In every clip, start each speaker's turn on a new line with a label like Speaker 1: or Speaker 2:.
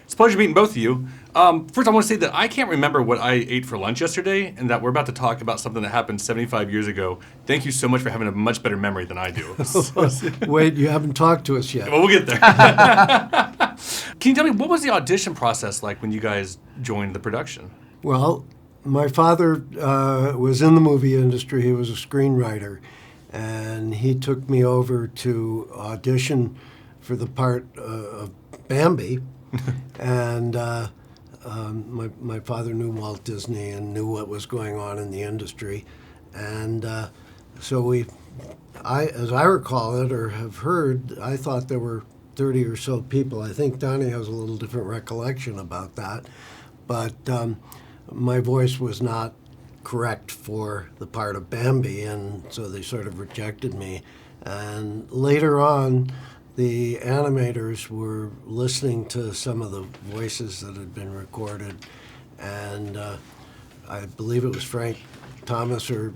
Speaker 1: It's a pleasure meeting both of you. First, I want to say that I can't remember what I ate for lunch yesterday, and that we're about to talk about something that happened 75 years ago. Thank you so much for having a much better memory than I do.
Speaker 2: Wait, you haven't talked to us yet.
Speaker 1: Well, we'll get there. Can you tell me, what was the audition process like when you guys joined the production?
Speaker 2: Well, my father was in the movie industry. He was a screenwriter, and he took me over to audition for the part of Bambi. And my father knew Walt Disney and knew what was going on in the industry. And so as I recall it or have heard, I thought there were 30 or so people. I think Donnie has a little different recollection about that. But my voice was not correct for the part of Bambi, and so they sort of rejected me. And later on, the animators were listening to some of the voices that had been recorded, and I believe it was Frank Thomas or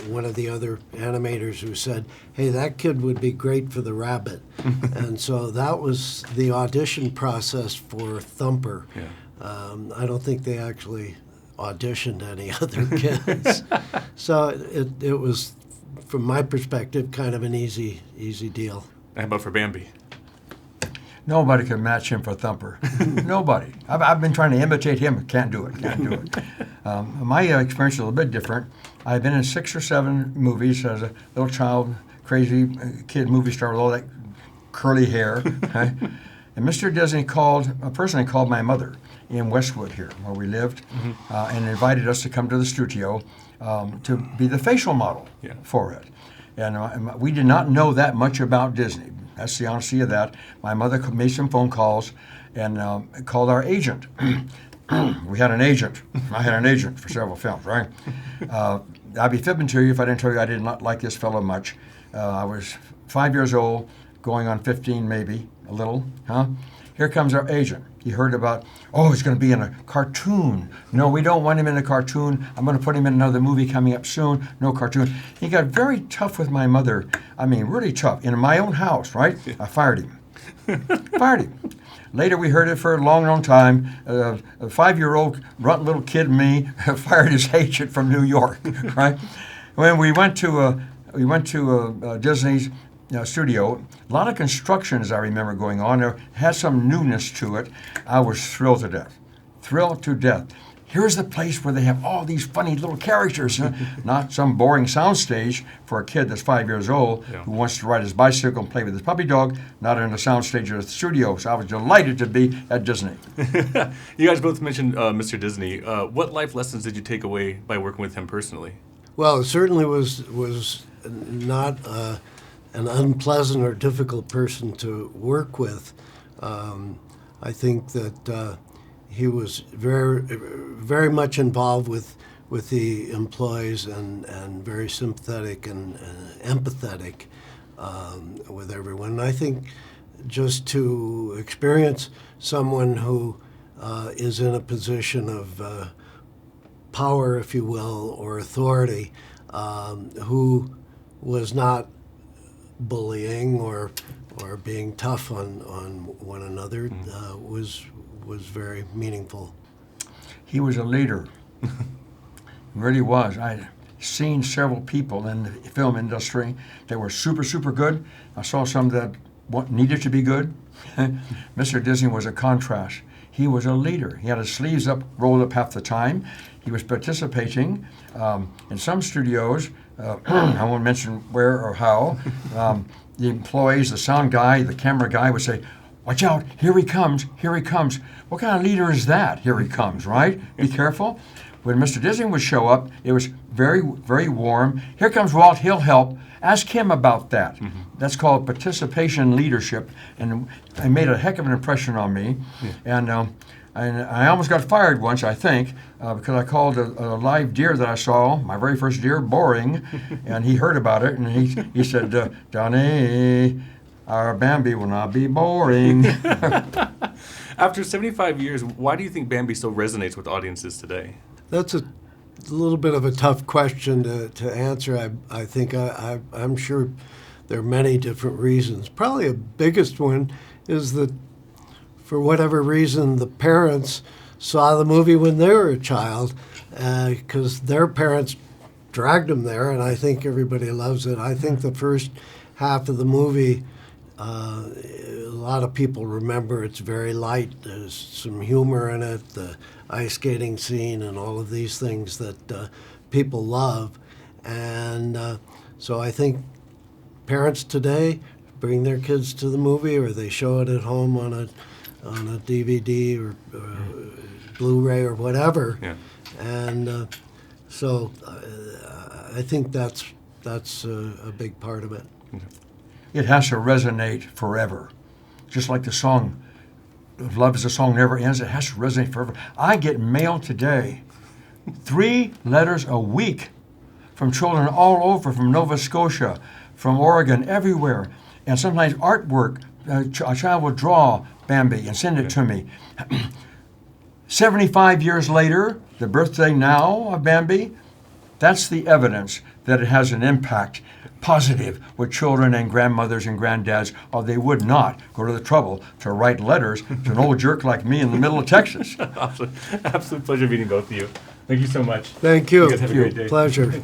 Speaker 2: one of the other animators who said, "Hey, that kid would be great for the rabbit." And so that was the audition process for Thumper.
Speaker 1: Yeah.
Speaker 2: I don't think they actually auditioned any other kids. So it was, from my perspective, kind of an easy deal.
Speaker 1: How about for Bambi?
Speaker 3: Nobody can match him for Thumper. Nobody. I've been trying to imitate him. Can't do it. My experience is a little bit different. I've been in 6 or 7 movies as a little child, crazy kid movie star with all that curly hair. Okay? And Mr. Disney personally called my mother in Westwood here, where we lived, and invited us to come to the studio to be the facial model for it. And we did not know that much about Disney. That's the honesty of that. My mother made some phone calls and called our agent. We had an agent. I had an agent for several films, right? I'd be fibbing to you if I didn't tell you I did not like this fellow much. I was 5 years old, going on 15 maybe, a little, huh? Here comes our agent. He heard about, he's going to be in a cartoon. No, we don't want him in a cartoon. I'm going to put him in another movie coming up soon. No cartoon. He got very tough with my mother. I mean, really tough. In my own house, right? I fired him. Later, we heard it for a long, long time. A 5-year-old runt little kid, me, fired his agent from New York, right? When we went to Disney's studio, a lot of construction, as I remember, going on. There had some newness to it. I was thrilled to death. Here's the place where they have all these funny little characters, not some boring soundstage for a kid that's 5 years old who wants to ride his bicycle and play with his puppy dog, not in the soundstage of the studio. So I was delighted to be at Disney.
Speaker 1: You guys both mentioned Mr. Disney. What life lessons did you take away by working with him personally?
Speaker 2: Well, it certainly was not an unpleasant or difficult person to work with. I think that he was very, very much involved with the employees and very sympathetic and empathetic with everyone. And I think just to experience someone who is in a position of power, if you will, or authority, who was not bullying or being tough on one another was very meaningful.
Speaker 3: He was a leader. He really was. I'd seen several people in the film industry that were super, super good. I saw some that needed to be good. Mr. Disney was a contrast. He was a leader. He had his sleeves up, rolled up half the time. He was participating in some studios. I won't mention where or how. The employees, the sound guy, the camera guy would say, "Watch out, here he comes, here he comes." What kind of leader is that? Here he comes, right? Be careful. When Mr. Disney would show up, it was very, very warm. Here comes Walt, he'll help. Ask him about that. That's called participation leadership, and it made a heck of an impression on me. And I almost got fired once, I think, because I called a live deer that I saw, my very first deer, boring, and he heard about it, and he said, "Donnie, our Bambi will not be boring."
Speaker 1: After 75 years, why do you think Bambi still resonates with audiences today?
Speaker 2: That's a little bit of a tough question to answer. I think I'm sure there are many different reasons. Probably the biggest one is that for whatever reason, the parents saw the movie when they were a child, because their parents dragged them there, and I think everybody loves it. I think the first half of the movie, a lot of people remember it's very light. There's some humor in it, the ice skating scene, and all of these things that people love. And so I think parents today bring their kids to the movie, or they show it at home on a DVD or Blu-ray or whatever.
Speaker 1: Yeah.
Speaker 2: And so I think that's a big part of it.
Speaker 3: It has to resonate forever. Just like the song, Love is a Song Never Ends, it has to resonate forever. I get mail today, 3 letters a week from children all over, from Nova Scotia, from Oregon, everywhere. And sometimes artwork. A child will draw Bambi and send it to me. 75 years later, the birthday now of Bambi, that's the evidence that it has an impact, positive, with children and grandmothers and granddads, or they would not go to the trouble to write letters to an old jerk like me in the middle of Texas.
Speaker 1: Absolute pleasure meeting both of you. Thank you so much.
Speaker 2: Thank you.
Speaker 1: You guys have a great day.
Speaker 2: Pleasure.